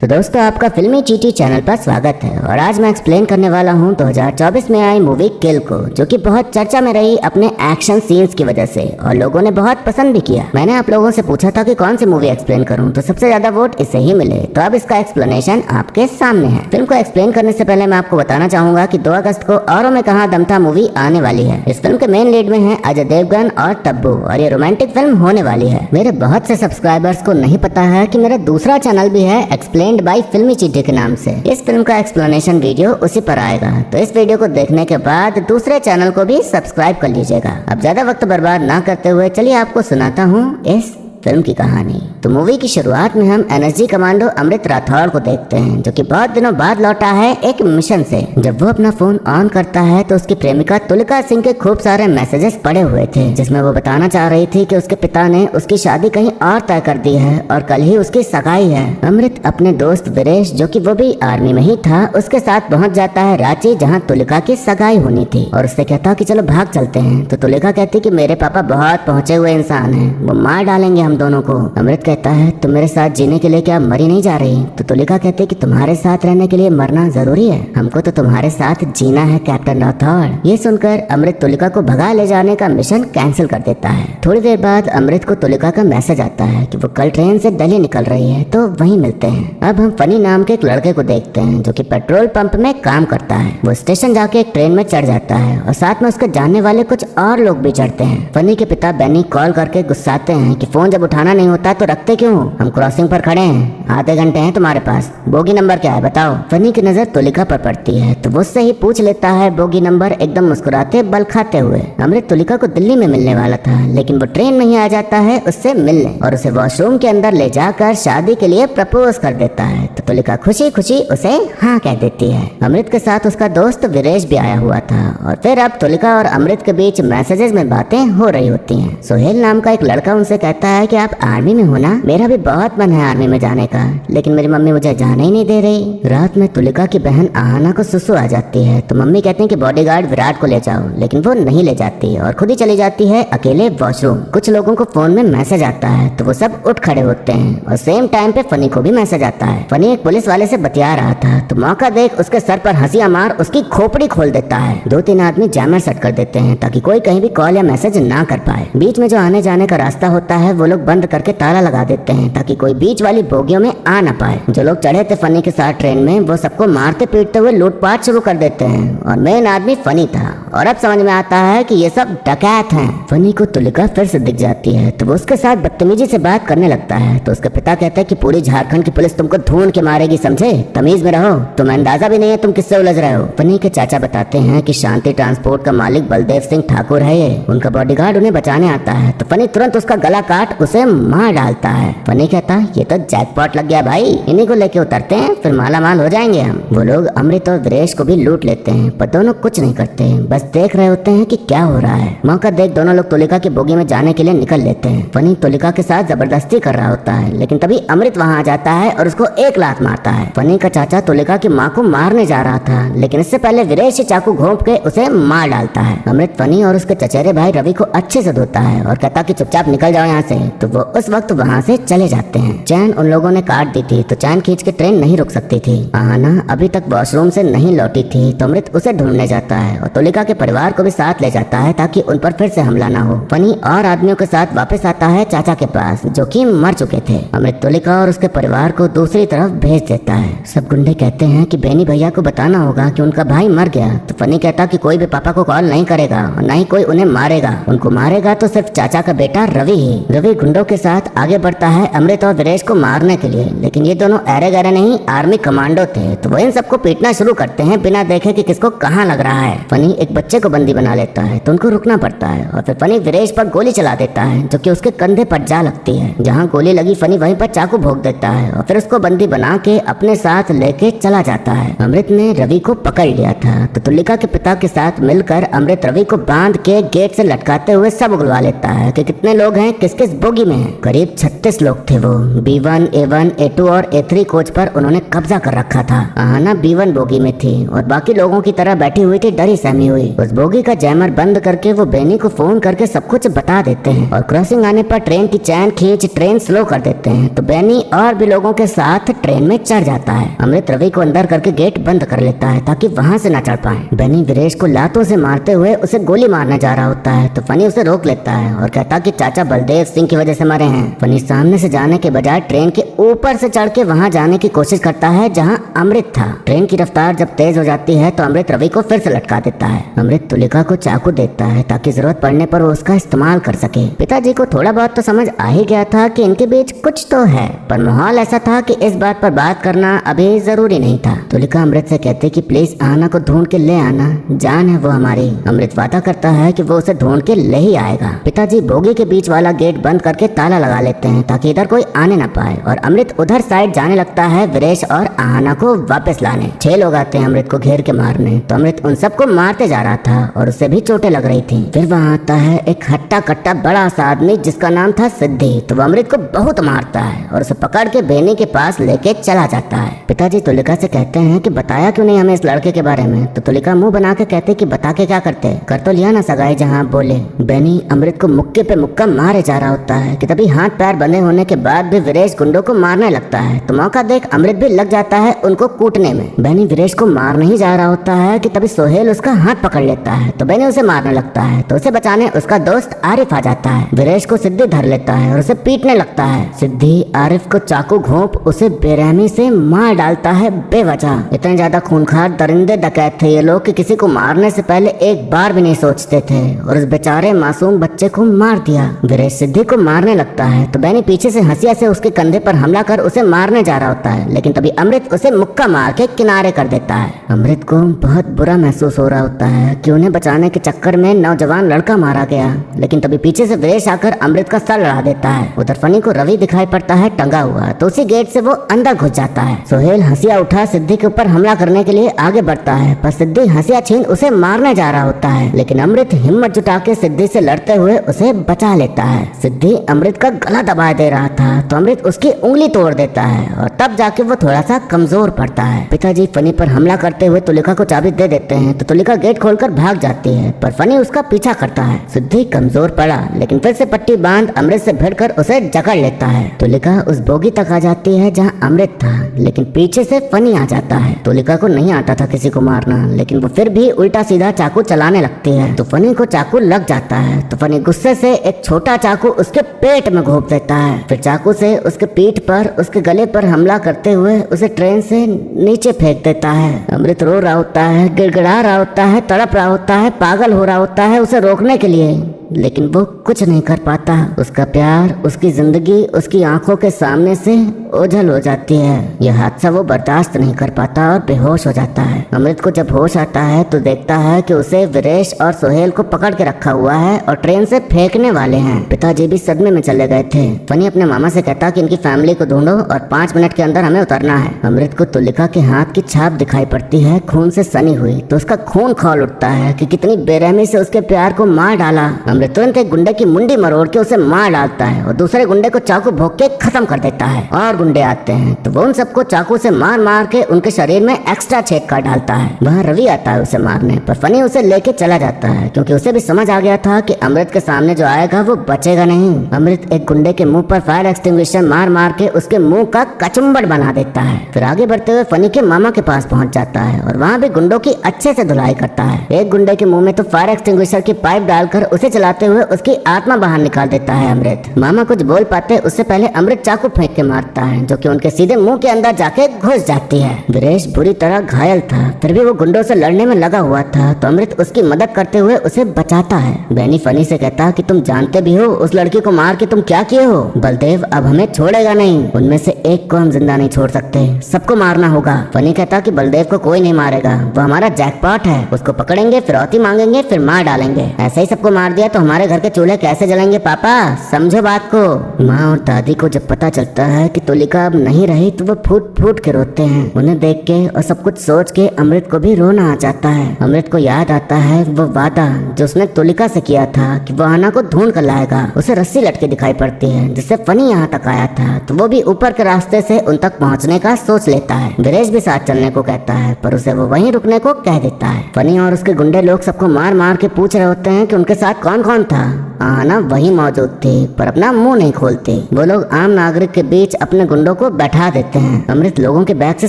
तो दोस्तों आपका फिल्मी चीटी चैनल पर स्वागत है और आज मैं एक्सप्लेन करने वाला हूं 2024 में आई मूवी किल को, जो कि बहुत चर्चा में रही अपने एक्शन सीन्स की वजह से और लोगों ने बहुत पसंद भी किया। मैंने आप लोगों से पूछा था कि कौन सी मूवी एक्सप्लेन करूं, तो सबसे ज्यादा वोट इसे ही मिले, तो अब इसका एक्सप्लेनेशन आपके सामने है। फिल्म को एक्सप्लेन करने से पहले मैं आपको बताना चाहूंगा कि 2 अगस्त को औरों में कहां दम था मूवी आने वाली है। इस फिल्म के मेन लीड में है अजय देवगन और तब्बू और ये रोमांटिक फिल्म होने वाली है। मेरे बहुत से सब्सक्राइबर्स को नहीं पता है कि मेरा दूसरा चैनल भी है एक्सप्लेन्ड बाय फिल्मी चीटी के नाम से। इस फिल्म का एक्सप्लेनेशन वीडियो उसी पर आएगा, तो इस वीडियो को देखने के बाद दूसरे चैनल को भी सब्सक्राइब कर लीजिएगा। अब ज्यादा वक्त बर्बाद ना करते हुए चलिए आपको सुनाता हूँ इस फिल्म की कहानी। तो मूवी की शुरुआत में हम एनएसजी कमांडो अमृत राठौड़ को देखते हैं, जो कि बहुत दिनों बाद लौटा है एक मिशन से। जब वो अपना फोन ऑन करता है तो उसकी प्रेमिका तुलिका सिंह के खूब सारे मैसेजेस पड़े हुए थे, जिसमें वो बताना चाह रही थी कि उसके पिता ने उसकी शादी कहीं और तय कर दी है और कल ही उसकी सगाई है। अमृत अपने दोस्त वीरेश, जो कि वो भी आर्मी में ही था, उसके साथ पहुंच जाता है रांची, जहाँ तुलिका की सगाई होनी थी, और उससे कहता कि चलो भाग चलते हैं। तो तुलिका कहती कि मेरे पापा बहुत पहुंचे हुए इंसान हैं, वो मार डालेंगे हम दोनों को। अमृत कहता है तुम मेरे साथ जीने के लिए क्या मरी नहीं जा रही? तो तुलिका कहती है कि तुम्हारे साथ रहने के लिए मरना जरूरी है, हमको तो तुम्हारे साथ जीना है कैप्टन राठौड़। ये सुनकर अमृत तुलिका को भगा ले जाने का मिशन कैंसिल कर देता है। थोड़ी देर बाद अमृत को तुलिका का मैसेज आता है कि वो कल ट्रेन से दिल्ली निकल रही है, तो वहीं मिलते हैं। अब हम फनी नाम के एक लड़के को देखते हैं, जो कि पेट्रोल पंप में काम करता है। वो स्टेशन जाके एक ट्रेन में चढ़ जाता है और साथ में उसके जानने वाले कुछ और लोग भी चढ़ते हैं। फनी के पिता बेनी कॉल करके गुस्साते हैं कि फोन जब उठाना नहीं होता तो रखते क्यों? हम क्रॉसिंग पर खड़े हैं, आधे घंटे हैं तुम्हारे पास, बोगी नंबर क्या है बताओ? फनी की नजर तुलिका पर पड़ती है, तो वो उससे ही पूछ लेता है बोगी नंबर, एकदम मुस्कुराते बल खाते हुए। अमृत तुलिका को दिल्ली में मिलने वाला था, लेकिन वो ट्रेन में ही आ जाता है उससे मिलने और उसे वॉशरूम के अंदर ले जाकर शादी के लिए प्रपोज कर देता है। तो तुलिका खुशी खुशी उसे हाँ कह देती है। अमृत के साथ उसका दोस्त वीरेश भी आया हुआ था और फिर अब तुलिका और अमृत के बीच मैसेजेस में बातें हो रही होती हैं। सोहेल नाम का एक लड़का उनसे कहता है कि आप आर्मी में हो ना? मेरा भी बहुत मन है आर्मी में जाने का, लेकिन मेरी मम्मी मुझे जाने ही नहीं दे रही। रात में तुलिका की बहन आहाना को सुसु आ जाती है, तो मम्मी कहती हैं कि बॉडीगार्ड विराट को ले जाओ, लेकिन वो नहीं ले जाती और खुद ही चली जाती है अकेले वॉशरूम। कुछ लोगों को फोन में मैसेज आता है, तो वो सब उठ खड़े होते हैं और सेम टाइम पे फनी को भी मैसेज आता है। फनी एक पुलिस वाले से बतिया रहा था, तो मौका देख उसके सर पर हंसिया मार उसकी खोपड़ी खोल देता है। 2-3 आदमी जैमर सेट कर देते हैं ताकि कोई कहीं भी कॉल या मैसेज ना कर पाए। बीच में जो आने जाने का रास्ता होता है वो लोग बंद करके ताला लगा देते हैं ताकि कोई बीच वाली बोगियों में आ ना पाए। जो लोग चढ़े थे फनी के साथ ट्रेन में, वो सबको मारते पीटते हुए लूटपाट शुरू कर देते हैं और मेन आदमी फनी था। और अब समझ में आता है कि ये सब डकैत हैं। फनी को तुलिका फिर से दिख जाती है, तो वो उसके साथ बदतमीजी से बात करने लगता है। तो उसके पिता कहते हैं कि पूरी झारखंड की पुलिस तुमको ढूंढ के मारेगी, समझे? तमीज में रहो, तुम्हें अंदाजा भी नहीं है तुम किससे उलझ रहे हो। फनी के चाचा बताते हैं कि शांति ट्रांसपोर्ट का मालिक बलदेव सिंह ठाकुर है ये, उनका बॉडीगार्ड उन्हें बचाने आता है। तो फनी तुरंत उसका गला काट उसे मार डालता है। फनी कहता है ये तो जैकपॉट लग गया भाई, इन्हीं को लेके उतरते हैं, फिर माला माल हो जाएंगे हम। वो लोग अमृत और वीरेश को भी लूट लेते हैं, पर दोनों कुछ नहीं करते, बस देख रहे होते हैं कि क्या हो रहा है। मौका देख दोनों लोग तुलिका की बोगी में जाने के लिए निकल लेते हैं। फनी तुलिका के साथ जबरदस्ती कर रहा होता है, लेकिन तभी अमृत वहाँ आ जाता है और उसको एक लात मारता है। फनी का चाचा तुलिका की माँ को मारने जा रहा था, लेकिन इससे पहले वीरेश चाकू घोंप के उसे मार डालता है। अमृत फनी और उसके चचेरे भाई रवि को अच्छे से धोता है और कहता कि चुपचाप निकल जाओ यहाँ से, तो वो उस वक्त वहाँ से चले जाते हैं। चैन उन लोगों ने काट दी थी, तो चैन खींच के ट्रेन नहीं रुक सकती थी। आहाना अभी तक वॉशरूम से नहीं लौटी थी, तो अमृत उसे ढूंढने जाता है और तुलिका के परिवार को भी साथ ले जाता है ताकि उन पर फिर से हमला ना हो। फनी और आदमियों के साथ वापस आता है चाचा के पास, जो कि मर चुके थे। अमृत तुलिका और उसके परिवार को दूसरी तरफ भेज देता है। सब गुंडे कहते हैं कि बेनी भैया को बताना होगा कि उनका भाई मर गया। तो फनी कहता कि कोई भी पापा को कॉल नहीं करेगा और न ही कोई उन्हें मारेगा, उनको मारेगा तो सिर्फ चाचा का बेटा रवि ही। रवि गुंडों के साथ आगे बढ़ता है अमृत और वीरेश को मारने के लिए, लेकिन ये दोनों ऐरे गहरे नहीं आर्मी कमांडो थे, तो वो इन सबको पीटना शुरू करते हैं बिना देखे कि किसको कहाँ लग रहा है। फनी एक बच्चे को बंदी बना लेता है, तो उनको रुकना पड़ता है और फिर फनी वीरेश पर गोली चला देता है, जो कि उसके कंधे पर जा लगती है। जहाँ गोली लगी फनी वहीं पर चाकू भोंक देता है और फिर उसको बंदी बना के अपने साथ लेके चला जाता है। अमृत ने रवि को पकड़ लिया था, तो तुलिका के पिता के साथ मिलकर अमृत रवि को बांध के गेट से लटकाते हुए सब उगलवा लेता है कि कितने लोग हैं, किस किस बुक बोगी में है। करीब 36 लोग थे वो। B1, A1, A2 और A3 कोच पर उन्होंने कब्जा कर रखा था। आहना B1 बोगी में थी और बाकी लोगों की तरह बैठी हुई थी, डरी सहमी हुई। उस बोगी का जैमर बंद करके वो बेनी को फोन करके सब कुछ बता देते हैं और क्रॉसिंग आने पर ट्रेन की चैन खींच ट्रेन स्लो कर देते हैं। तो बेनी और भी लोगों के साथ ट्रेन में चढ़ जाता है। अमृत रवि को अंदर करके गेट बंद कर लेता है ताकि वहां से न चढ़ पाए। बेनी वीरेश को लातों से मारते हुए उसे गोली मारने जा रहा होता है तो फनी उसे रोक लेता है और कहता कि चाचा बलदेव सिंह की वजह से मरे हैं। फनी सामने से जाने के बजाय ट्रेन के ऊपर से चढ़ के वहां जाने की कोशिश करता है जहां अमृत था। ट्रेन की रफ्तार जब तेज हो जाती है तो अमृत रवि को फिर से लटका देता है। अमृत तुलिका को चाकू देता है ताकि जरूरत पड़ने पर वो उसका इस्तेमाल कर सके। पिताजी को थोड़ा बहुत तो समझ आ ही गया था कि इनके बीच कुछ तो है, पर माहौल ऐसा था कि इस बात पर बात करना अभी जरूरी नहीं था। तुलिका अमृत से कहते कि प्लीज आहना को ढूंढ के ले आना, जान है वो हमारी। अमृत वादा करता है कि वो उसे ढूंढ के ले ही आएगा। पिताजी बोगी के बीच वाला गेट बंद करके ताला लगा लेते हैं ताकि इधर कोई आने न पाए और अमृत उधर साइड जाने लगता है वीरेश और आहना को वापस लाने। 6 लोग आते हैं अमृत को घेर के मारने तो अमृत उन सबको मारते जा रहा था और उसे भी चोटें लग रही थी। फिर वहाँ आता है एक हट्टा कट्टा बड़ा सा आदमी जिसका नाम था सिद्धि। तो वो अमृत को बहुत मारता है और उसे पकड़ के बेनी के पास लेके चला जाता है। पिताजी तुलिका से कहते हैं कि बताया क्यों नहीं हमें इस लड़के के बारे में। तो तुलिका मुंह बना के कहते कि बता के क्या करते, कर तो लिया ना सगाई जहाँ आप बोले। बेनी अमृत को मुक्के पे मुक्का मारे जा रहा होता है कि तभी हाथ पैर बंधे होने के बाद भी वीरेश गुंडों को मारने लगता है। तो मौका देख अमृत भी लग जाता है उनको कूटने में। बेनी वीरेश को मारने ही जा रहा होता है कि तभी सोहेल उसका हाथ पकड़ लेता है तो बेनी उसे मारने लगता है तो उसे बचाने उसका दोस्त आरिफ आ जाता है। वीरेश को सिद्धि धर लेता है और उसे पीटने लगता है। सिद्धि आरिफ को चाकू घोंप उसे बेरहमी से मार डालता है बेवजह। इतने ज्यादा खूंखार दरिंदे डकैत थे ये लोग कि किसी को मारने से पहले एक बार भी नहीं सोचते थे और उस बेचारे मासूम बच्चे को मार दिया। वीरेश सिद्धि को मारने लगता है तो बेनी पीछे से हंसिया से उसके कंधे पर हमला कर उसे मारने जा रहा होता है लेकिन तभी अमृत उसे मुक्का मार के किनारे कर देता है। अमृत को बहुत बुरा महसूस हो रहा होता है कि उन्हें बचाने के चक्कर में नौजवान लड़का मारा गया, लेकिन तभी पीछे से वीरेश आकर अमृत का सर लड़ा देता है। उधर फनी को रवि दिखाई पड़ता है टंगा हुआ तो उसी गेट से वो अंदर घुस जाता है। सोहेल हंसिया उठा सिद्धि के ऊपर हमला करने के लिए आगे बढ़ता है पर सिद्धि हंसिया छीन उसे मारने जा रहा होता है लेकिन अमृत हिम्मत जुटा के सिद्धि से लड़ते हुए उसे बचा लेता है। सिद्धि अमृत का गला दबा दे रहा था तो अमृत उसकी उंगली तोड़ देता है और तब जाके वो थोड़ा सा कमजोर पड़ता है। पिताजी फनी पर हमला करते हुए तुलिका को चाबी दे देते हैं तो तुलिका गेट खोलकर भाग जाती है पर फनी उसका पीछा करता है। सिद्धि कमजोर पड़ा लेकिन फिर से पट्टी बांध अमृत से भिड़कर उसे जकड़ लेता है। तुलिका उस बोगी तक आ जाती है जहाँ अमृत था लेकिन पीछे से फनी आ जाता है। तुलिका को नहीं आता था किसी को मारना लेकिन वो फिर भी उल्टा सीधा चाकू चलाने लगती है तो फनी को चाकू लग जाता है तो फनी गुस्से से एक छोटा चाकू उसके पेट में घोंप देता है। फिर चाकू से उसके पीठ पर उसके गले पर हमला करते हुए उसे ट्रेन से नीचे फेंक देता है। अमृत रो रहा होता है, गिड़गिड़ा रहा होता है, तड़प रहा होता है, पागल हो रहा होता है उसे रोकने के लिए लेकिन वो कुछ नहीं कर पाता। उसका प्यार, उसकी जिंदगी उसकी आंखों के सामने से ओझल हो जाती है। यह हादसा वो बर्दाश्त नहीं कर पाता और बेहोश हो जाता है। अमृत को जब होश आता है तो देखता है कि उसे वीरेश और सोहेल को पकड़ के रखा हुआ है और ट्रेन से फेंकने वाले हैं। पिताजी भी सदमे में चले गए थे। फनी अपने मामा से कहता कि इनकी फैमिली को ढूंढो और 5 मिनट के अंदर हमें उतरना है। अमृत को तुलिका के हाथ की छाप दिखाई पड़ती है खून से सनी हुई तो उसका खून खौल उठता है कि कितनी बेरहमी से उसके प्यार को मार डाला। अमृत तुरंत एक गुंडे की मुंडी मरोड़ के उसे मार डालता है और दूसरे गुंडे को चाकू भोंक के खत्म कर देता है। और गुंडे आते हैं तो वो उन सबको चाकू से मार मार के उनके शरीर में एक्स्ट्रा छेद कर डालता है। वहाँ रवि आता है उसे मारने पर फनी उसे लेके चला जाता है क्योंकि उसे भी समझ आ गया था कि अमृत के सामने जो आएगा वो बचेगा नहीं। अमृत एक गुंडे के मुंह पर फायर एक्सटिंग्विशर मार मार के उसके मुंह का कचुम्बड़ बना देता है। फिर आगे बढ़ते हुए फनी के मामा के पास पहुंच जाता है और वहाँ भी गुंडों की अच्छे से धुलाई करता है। एक गुंडे के मुंह में तो फायर एक्सटिंग्विशर की पाइप डालकर उसे चलाते हुए उसकी आत्मा बाहर निकाल देता है अमृत। मामा कुछ बोल पाते उससे पहले अमृत चाकू फेंक के मारता है जो कि उनके सीधे मुंह के अंदर जाके घुस जाती है। वीरेश बुरी तरह घायल था फिर भी वो गुंडों से लड़ने में लगा हुआ था तो अमृत उसकी मदद करते हुए उसे बचाता है। बेनी फनी से कहता कि तुम जानते भी हो उस लड़की को मार के तुम क्या किए हो। बलदेव अब हमें छोड़ेगा नहीं, उनमें से एक को हम जिंदा नहीं छोड़ सकते, सबको मारना होगा। फनी कहता कि बलदेव को कोई नहीं मारेगा, वो हमारा जैकपॉट है, उसको पकड़ेंगे फिरौती मांगेंगे फिर मार डालेंगे। ऐसे ही सबको मार दिया तो हमारे घर के चूल्हे कैसे जलेंगे पापा, समझो बात को। माँ और दादी को जब पता चलता है कि तुलिका अब नहीं रही तो वो फूट फूट के रोते हैं। उन्हें देख के और सब कुछ सोच के अमृत को भी रोना आ जाता है। अमृत को याद आता है वो वादा जो उसने तुलिका से किया था कि वो आना को ढूंढ कर लाएगा, उसे रस्सी लटकी दिखाई पड़ती है जिससे फनी यहाँ तक आया था, तो वो भी ऊपर के रास्ते से उन तक पहुँचने का सोच लेता है। वीरेश भी साथ चलने को कहता है पर उसे वो वहीं रुकने को कह देता है। फनी और उसके गुंडे लोग सबको मार मार के पूछ रहे होते हैं कि उनके साथ कौन कौन था। आना वही मौजूद थी पर अपना मुंह नहीं खोलती। वो लोग आम नागरिक के बीच अपने गुंडों को बैठा देते हैं। अमृत लोगों के बैग से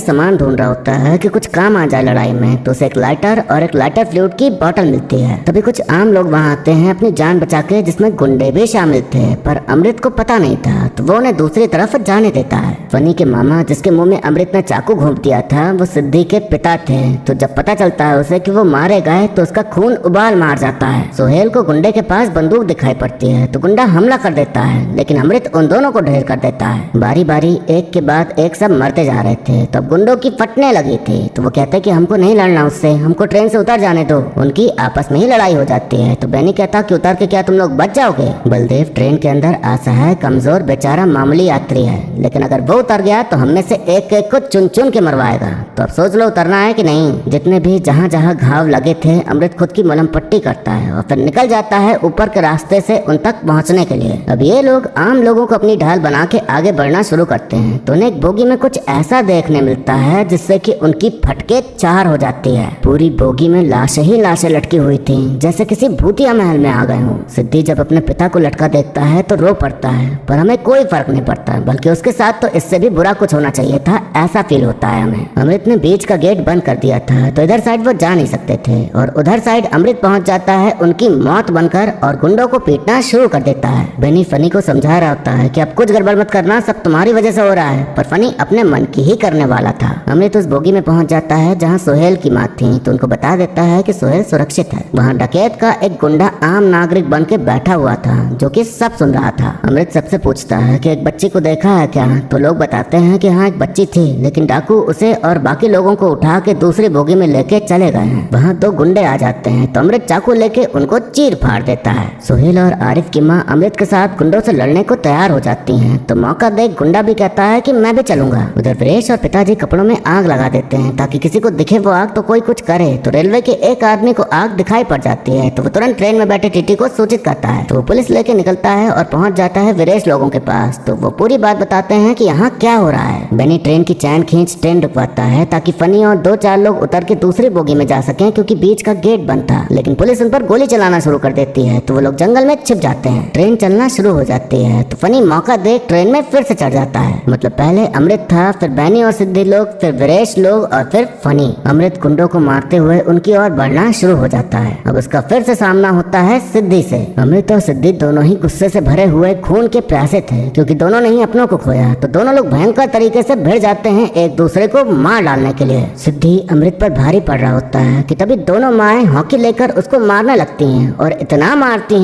सामान ढूंढ रहा होता है कि कुछ काम आ जाए लड़ाई में, तो उसे एक लाइटर और एक लाइटर फ्लूइड की बोतल मिलती है। तभी कुछ आम लोग वहाँ आते हैं अपनी जान बचा के, जिसमें गुंडे भी शामिल थे, पर अमृत को पता नहीं था तो वो उन्हें दूसरी तरफ जाने देता है। फनी के मामा जिसके मुंह में अमृत ने चाकू घोंप दिया था वो सिद्धि के पिता थे, तो जब पता चलता है उसे कि वो मारे गए तो उसका खून उबाल मार जाता है। सोहेल को गुंडे के पास बंदूक दिखाई पड़ती है तो गुंडा हमला कर देता है, लेकिन अमृत उन दोनों को ढेर कर देता है। बारी बारी एक के बाद एक सब मरते जा रहे थे, तब गुंडों की फटने लगी थी, तो वो कहते कि हमको नहीं लड़ना उससे, हमको ट्रेन से उतर जाने दो। उनकी आपस में ही लड़ाई हो जाती है, तो बैनी कहता कि उतर के क्या तुम लोग बच जाओगे। बलदेव ट्रेन के अंदर असहाय कमजोर बेचारा मामूली यात्री है, लेकिन अगर वो उतर गया तो हम में से एक एक को चुन चुन के मरवाएगा। तो अब सोच लो उतरना है कि नहीं। जितने भी जहाँ जहाँ घाव लगे थे अमृत खुद की मलहम पट्टी करता है और फिर निकल जाता है ऊपर के रास्ते से उन तक पहुँचने के लिए। अब ये लोग आम लोगों को अपनी ढाल बना के आगे बढ़ना शुरू करते हैं, तो उन्हें एक बोगी में कुछ ऐसा देखने मिलता है जिससे कि उनकी फटके चार हो जाती है। पूरी बोगी में लाशें ही लाशें लटकी हुई थी, जैसे किसी भूतिया महल में आ गए हों। सिद्धि जब अपने पिता को लटका देखता है तो रो पड़ता है, पर हमें कोई फर्क नहीं पड़ता, बल्कि उसके साथ तो इससे भी बुरा कुछ होना चाहिए था, ऐसा फील होता है हमें। अमृत ने बीच का गेट बंद कर दिया था, तो इधर साइड वो जा नहीं सकते थे, और उधर साइड अमृत पहुंच जाता है उनकी मौत बनकर और गुंडों को पीटना शुरू कर देता है। बेनी फनी को समझा रहा होता है कि अब कुछ गड़बड़ मत करना, सब तुम्हारी वजह से हो रहा है, पर फनी अपने मन की ही करने वाला था। अमृत उस बोगी में पहुंच जाता है जहां सोहेल की माँ थी, तो उनको बता देता है कि सोहेल सुरक्षित है। वहां डकैत का एक गुंडा आम नागरिक बन के बैठा हुआ था जो कि सब सुन रहा था। अमृत सबसे पूछता है कि एक बच्ची को देखा है क्या, तो लोग बताते हैं कि हाँ एक बच्ची थी, लेकिन डाकू उसे और बाकी लोगों को उठा के दूसरी बोगी में लेके चले गए हैं। वहाँ दो गुंडे आ जाते हैं, तो अमृत चाकू लेके उनको चीर फाड़ देता है। सोहेल और आरिफ की माँ अमृत के साथ गुंडों से लड़ने को तैयार हो जाती हैं, तो मौका देख गुंडा भी कहता है कि मैं भी चलूंगा। उधर वीरेश और पिताजी कपड़ों में आग लगा देते हैं ताकि किसी को दिखे वो आग तो कोई कुछ करे, तो रेलवे के एक आदमी को आग दिखाई पड़ जाती है, तो वो तुरंत ट्रेन में बैठे टीटी को सूचित करता है, तो वो पुलिस लेके निकलता है और पहुंच जाता है वीरेश लोगों के पास। तो वो पूरी बात बताते हैं कि यहाँ क्या हो रहा है। बेनी ट्रेन की चैन खींच ट्रेन रुकवाता है ताकि फनी और दो चार लोग उतर के दूसरी बोगी में जा सकें, क्योंकि बीच का गेट बंद था, लेकिन पुलिस उन पर गोली चलाना शुरू कर देती है, तो वो लोग जंगल में छिप जाते हैं। ट्रेन चलना शुरू हो जाती है, तो फनी मौका देख ट्रेन में फिर से चढ़ जाता है। मतलब पहले अमृत था, फिर बैनी और सिद्धि लोग, फिर वीरेश लोग और फिर फनी। अमृत गुंडों को मारते हुए उनकी ओर बढ़ना शुरू हो जाता है। अब उसका फिर से सामना होता है सिद्धि से। अमृत और सिद्धि दोनों ही गुस्से से भरे हुए खून के प्यासे थे, क्योंकि दोनों ने ही अपनों को खोया, तो दोनों लोग भयंकर तरीके से भिड़ जाते हैं एक दूसरे को मार डालने के लिए। सिद्धि अमृत पर भारी पड़ रहा होता है कि तभी दोनों माएं हॉकी लेकर उसको मारने लगती हैं, और इतना मारती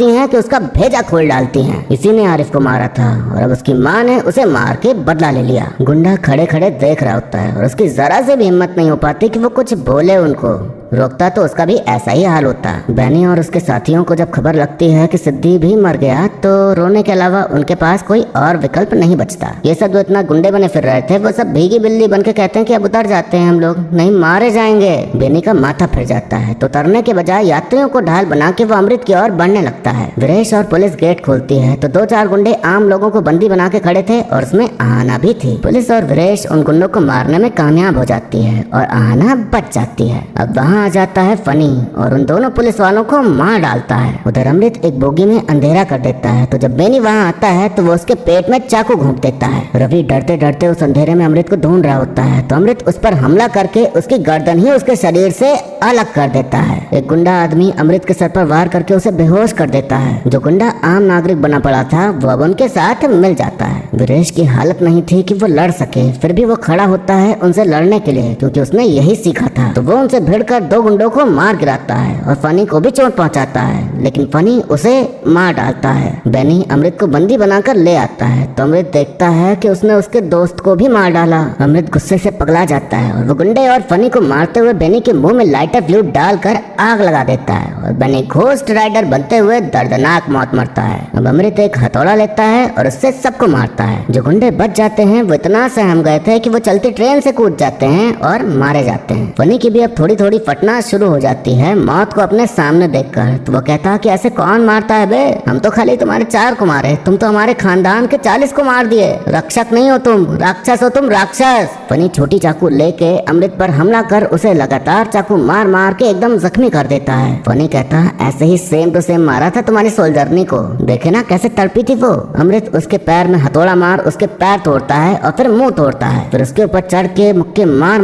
हैं कि उसका भेजा खोल डालती हैं। इसी ने आरिफ को मारा था और अब उसकी माँ ने उसे मार के बदला ले लिया। गुंडा खड़े खड़े देख रहा होता है और उसकी जरा से भी हिम्मत नहीं हो पाती कि वो कुछ बोले उनको। रोकता तो उसका भी ऐसा ही हाल होता। बैनी और उसके साथियों को जब खबर लगती है कि सिद्धि भी मर गया, तो रोने के अलावा उनके पास कोई और विकल्प नहीं बचता। ये सब जो इतना गुंडे बने फिर रहे थे वो सब भीगी बिल्ली बन के कहते हैं कि अब उतर जाते हैं हम लोग, नहीं मारे जाएंगे। बेनी का माथा फिर जाता है, तो उतरने के बजाय यात्रियों को ढाल बना के वो अमृत की ओर बढ़ने लगता है। वीरेश और पुलिस गेट खोलती है, तो दो चार गुंडे आम लोगों को बंदी बना के खड़े थे और उसमें आहाना भी थी। पुलिस और वीरेश उन गुंडों को मारने में कामयाब हो जाती है और आहाना बच जाती है। अब वहाँ आ जाता है फनी और उन दोनों पुलिस वालों को मार डालता है। उधर अमृत एक बोगी में अंधेरा कर देता है, तो जब बेनी वहाँ आता है तो वो उसके पेट में चाकू घोंप देता है। रवि डरते डरते उस अंधेरे में अमृत को ढूंढ रहा होता है, तो अमृत उस पर हमला करके उसकी गर्दन ही उसके शरीर से अलग कर देता है। एक गुंडा आदमी अमृत के सर पर वार करके उसे बेहोश कर देता है। जो गुंडा आम नागरिक बना पड़ा था वो अब उनके साथ मिल जाता है। वीरेश की हालत नहीं थी कि वो लड़ सके, फिर भी वो खड़ा होता है उनसे लड़ने के लिए, क्योंकि उसने यही सीखा था। तो वो उनसे भिड़कर दो गुंडों को मार गिराता है और फनी को भी चोट पहुंचाता है, लेकिन फनी उसे मार डालता है। बेनी अमृत को बंदी बनाकर ले आता है, तो अमृत देखता है कि उसने उसके दोस्त को भी मार डाला। अमृत गुस्से से पगला जाता है और वो गुंडे और फनी को मारते हुए बेनी के मुंह में लाइटर फ्लूइड डालकर आग लगा देता है और बेनी घोस्ट राइडर बनते हुए दर्दनाक मौत मरता है। अब अमृत एक हथौड़ा लेता है और उससे सबको मारता है। जो गुंडे बच जाते हैं वो इतना सहम गए थे कि वो चलती ट्रेन से कूद जाते हैं और मारे जाते हैं। फनी की भी अब थोड़ी थोड़ी फटने कल्पना शुरू हो जाती है मौत को अपने सामने देखकर। तो वो कहता है कि ऐसे कौन मारता है बे, हम तो खाली तुम्हारे 4 को मारे, तुम तो हमारे खानदान के 40 को मार दिए। रक्षक नहीं हो तुम, राक्षस हो तुम, राक्षस। फनी छोटी चाकू लेके अमृत पर हमला कर उसे लगातार चाकू मार मार के एकदम जख्मी कर देता है। फनी कहता है ऐसे ही सेम टू सेम मारा था तुम्हारी सोल्जरनी को, देखे ना कैसे तड़पी थी वो। अमृत उसके पैर में हथौड़ा मार उसके पैर तोड़ता है और फिर मुंह तोड़ता है। फिर उसके ऊपर चढ़ के मुक्के मार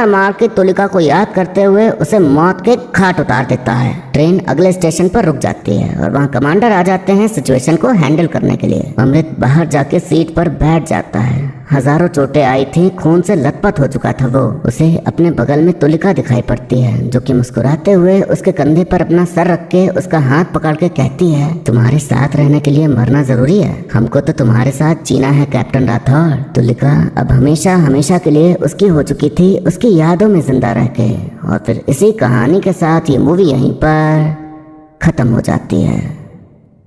मार के तुलिका को याद करते हुए उसे मौत के घाट उतार देता है। ट्रेन अगले स्टेशन पर रुक जाती है और वहाँ कमांडर आ जाते हैं सिचुएशन को हैंडल करने के लिए। अमृत बाहर जाके सीट पर बैठ जाता है। हजारों चोटें आई थी, खून से लथपथ हो चुका था वो। उसे अपने बगल में तुलिका दिखाई पड़ती है जो कि मुस्कुराते हुए उसके कंधे पर अपना सर रख के उसका हाथ पकड़ के कहती है तुम्हारे साथ रहने के लिए मरना जरूरी है, हमको तो तुम्हारे साथ जीना है कैप्टन राठौर। तुलिका अब हमेशा हमेशा के लिए उसकी हो चुकी थी, उसकी यादों में जिंदा रह के। और फिर इसी कहानी के साथ ये मूवी यहीं पर खत्म हो जाती है।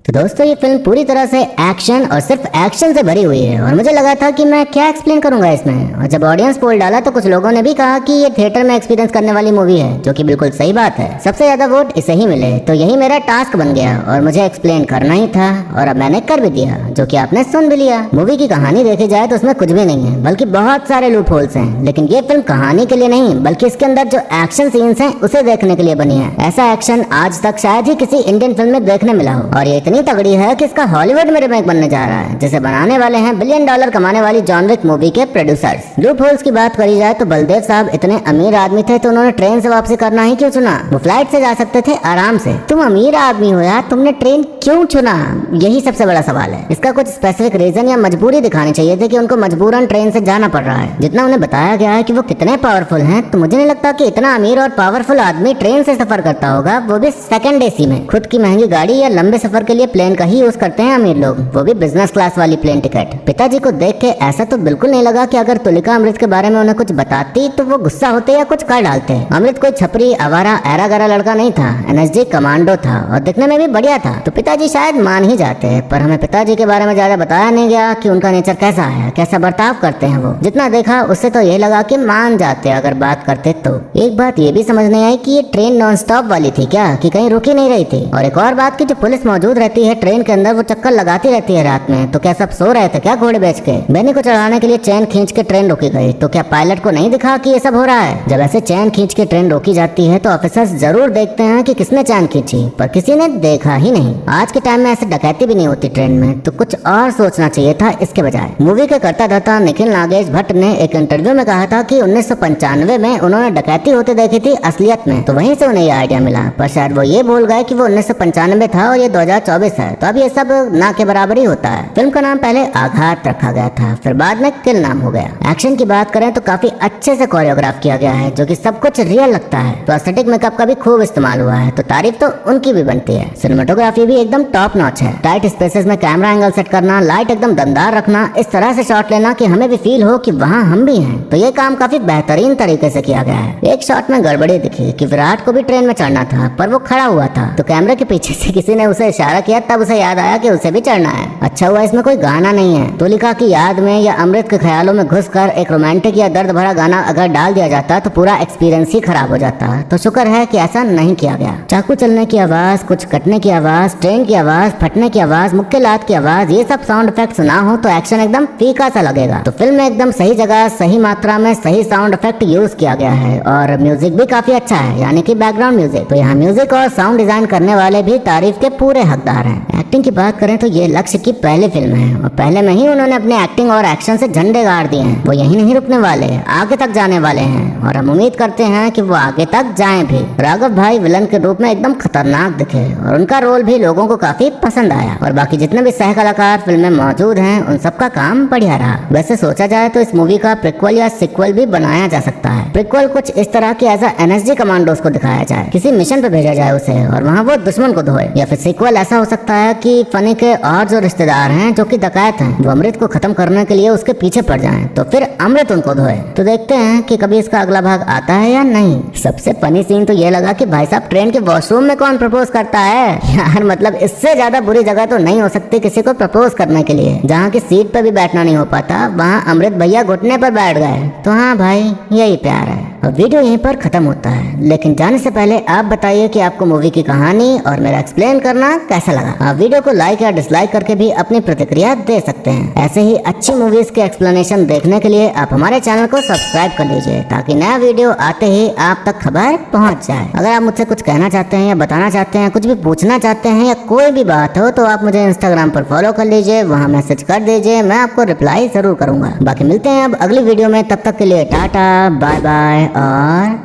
तो दोस्तों ये फिल्म पूरी तरह से एक्शन और सिर्फ एक्शन से भरी हुई है और मुझे लगा था कि मैं क्या एक्सप्लेन करूंगा इसमें। और जब ऑडियंस पोल डाला तो कुछ लोगों ने भी कहा कि ये थिएटर में एक्सपीरियंस करने वाली मूवी है, जो कि बिल्कुल सही बात है। सबसे ज्यादा वोट इसे ही मिले, तो यही मेरा टास्क बन गया और मुझे एक्सप्लेन करना ही था और अब मैंने कर भी दिया, जो कि आपने सुन भी लिया। मूवी की कहानी देखी जाए तो उसमें कुछ भी नहीं है, बल्कि बहुत सारे लूप होल्स हैं। लेकिन ये फिल्म कहानी के लिए नहीं बल्कि इसके अंदर जो एक्शन सीन्स हैं उसे देखने के लिए बनी है। ऐसा एक्शन आज तक शायद ही किसी इंडियन फिल्म में देखने मिला हो और ये इतनी तगड़ी है कि इसका हॉलीवुड में रीमेक बनने जा रहा है, जिसे बनाने वाले हैं $1 बिलियन कमाने वाली जॉन विक मूवी के प्रोड्यूसर्स। लूप होल्स की बात करी जाए तो बलदेव साहब इतने अमीर आदमी थे तो उन्होंने ट्रेन से वापसी करना ही क्यों चुना? वो फ्लाइट से जा सकते थे आराम से। तुम अमीर आदमी हो यार, तुमने ट्रेन क्यों चुना? यही सबसे बड़ा सवाल है। इसका कुछ स्पेसिफिक रीजन या मजबूरी दिखानी चाहिए थी कि उनको मजबूरन ट्रेन से जाना पड़ रहा है। जितना उन्हें बताया गया है कि वो कितने पावरफुल हैं, तो मुझे नहीं लगता कि इतना अमीर और पावरफुल आदमी ट्रेन से सफर करता होगा, वो भी सेकंड एसी में। खुद की महंगी गाड़ी या लंबे सफर के लिए प्लेन का ही यूज करते हैं अमीर लोग, वो भी बिजनेस क्लास वाली प्लेन टिकट। पिताजी को देख के ऐसा तो बिल्कुल नहीं लगा कि अगर तुलिका अमृत के बारे में उन्हें कुछ बताती तो वो गुस्सा होते या कुछ कर डालते। अमृत कोई छपरी आवारा ऐरा गरा लड़का नहीं था, एनएसजी कमांडो था और दिखने में भी बढ़िया था, तो पिताजी शायद मान ही जाते। पर हमें पिताजी के बारे में ज्यादा बताया नहीं गया कि उनका नेचर कैसा है, कैसा बर्ताव करते हैं वो। जितना देखा उससे तो ये लगा कि मान जाते अगर बात करते तो। एक बात ये भी समझ नहीं आई कि ये ट्रेन नॉन स्टॉप वाली थी क्या, कि कहीं रुकी नहीं रही थी। और एक और बात की जो पुलिस मौजूद रहती है ट्रेन के अंदर, वो चक्कर लगाती रहती है रात में, तो क्या सब सो रहे थे क्या घोड़े बेच के? बेनी को चढ़ाने के लिए चैन खींच के ट्रेन रोकी गई, तो क्या पायलट को नहीं दिखा कि ये सब हो रहा है? जब ऐसे चैन खींच के ट्रेन रोकी जाती है तो ऑफिसर्स जरूर देखते हैं कि किसने चैन खींची, पर किसी ने देखा ही नहीं। आज के टाइम में ऐसे डकैती भी नहीं होती ट्रेन में, तो कुछ और सोचना चाहिए था इसके बजाय। मूवी के करता धर्ता निखिल नागेश भट्ट ने एक इंटरव्यू में कहा था कि 1995 में उन्होंने डकैती होते देखी थी असलियत में, तो वहीं से उन्हें ये आइडिया मिला। पर शायद वो ये भूल गए कि वो 1995 था और ये 2024 है, तो अब ये सब ना के बराबर ही होता है। फिल्म का नाम पहले आघात रखा गया था, फिर बाद में किल नाम हो गया। एक्शन की बात करें तो काफी अच्छे से कोरियोग्राफ किया गया है, जो कि सब कुछ रियल लगता है। तो एस्थेटिक मेकअप का भी खूब इस्तेमाल हुआ है, तो तारीफ तो उनकी भी बनती है। सिनेमेटोग्राफी भी एकदम टॉप नॉच है। टाइट स्पेसेस में कैमरा एंगल सेट करना, लाइट एकदम दमदार रखना, इस तरह से शॉट लेना कि हमें भी फील हो कि वहाँ हम भी हैं, तो ये काम काफी बेहतरीन तरीके से किया गया है। एक शॉट में गड़बड़ी दिखी कि विराट को भी ट्रेन में चढ़ना था, पर वो खड़ा हुआ था, तो कैमरे के पीछे से किसी ने उसे इशारा किया, तब उसे याद आया कि उसे भी चढ़ना है। अच्छा हुआ इसमें कोई गाना नहीं है। तुलिका की याद में या अमृत के ख्यालों में घुसकर एक रोमांटिक या दर्द भरा गाना अगर डाल दिया जाता तो पूरा एक्सपीरियंस ही खराब हो जाता। तो शुक्र है कि ऐसा नहीं किया गया। चाकू चलने की आवाज, कुछ कटने की आवाज, ट्रेन की आवाज, फटने की आवाज, मुक्के लात की आवाज, ये सब साउंड इफेक्ट्स ना हो तो एक्शन एकदम फीका सा लगेगा। तो फिल्म में एकदम सही जगह, सही मात्रा में सही साउंड इफेक्ट यूज किया गया है और म्यूजिक भी काफी अच्छा है, यानी कि बैकग्राउंड म्यूजिक। तो यहाँ म्यूजिक और साउंड डिजाइन करने वाले भी तारीफ के पूरे हकदार हैं। एक्टिंग की बात करें तो ये लक्ष्य की पहली फिल्म है और पहले में ही उन्होंने अपने एक्टिंग और एक्शन से झंडे गाड़ दिए हैं। वो यहीं नहीं रुकने वाले, आगे तक जाने वाले हैं और हम उम्मीद करते हैं कि वो आगे तक जाएं भी। राघव भाई विलन के रूप में एकदम खतरनाक दिखे और उनका रोल भी लोगों को काफी पसंद आया। और बाकी जितने भी सह कलाकार फिल्म में मौजूद हैं उन सबका काम बढ़िया रहा। वैसे सोचा जाए तो इस मूवी का प्रीक्वल या सिक्वल भी बनाया जा सकता है। प्रीक्वल कुछ इस तरह की एज एनएसजी कमांडोज को दिखाया जाए, किसी मिशन पे भेजा जाए उसे और वहाँ वो दुश्मन को धोए। या फिर सिक्वल ऐसा हो सकता है कि फनी के और जो रिश्तेदार हैं जो कि डकैत हैं, वो अमृत को खत्म करने के लिए उसके पीछे पड़ जाएं, तो फिर अमृत उनको धोए। तो देखते हैं कि कभी इसका अगला भाग आता है या नहीं। सबसे फनी सीन तो ये लगा कि भाई साहब ट्रेन के वॉशरूम में कौन प्रपोज करता है यार, मतलब इससे ज्यादा बुरी जगह तो नहीं हो सकती किसी को प्रपोज करने के लिए। जहाँ की सीट पे भी बैठना नहीं हो पाता, वहाँ अमृत भैया घुटने पर बैठ गए। तो हाँ भाई, यही प्यार है। और वीडियो यहीं पर खत्म होता है। लेकिन जाने से पहले आप बताइए कि आपको मूवी की कहानी और मेरा एक्सप्लेन करना कैसा लगा। आप वीडियो को लाइक या डिसलाइक करके भी अपनी प्रतिक्रिया दे सकते हैं। ऐसे ही अच्छी मूवीज के एक्सप्लेनेशन देखने के लिए आप हमारे चैनल को सब्सक्राइब कर लीजिए ताकि नया वीडियो आते ही आप तक खबर पहुंच जाए। अगर आप मुझसे कुछ कहना चाहते हैं या बताना चाहते हैं, कुछ भी पूछना चाहते हैं या कोई भी बात हो तो आप मुझे इंस्टाग्राम पर फॉलो कर लीजिए, वहाँ मैसेज कर दीजिए, मैं आपको रिप्लाई जरूर करूंगा। बाकी मिलते हैं अब अगली वीडियो में, तब तक के लिए टाटा बाय बाय और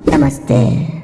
नमस्ते।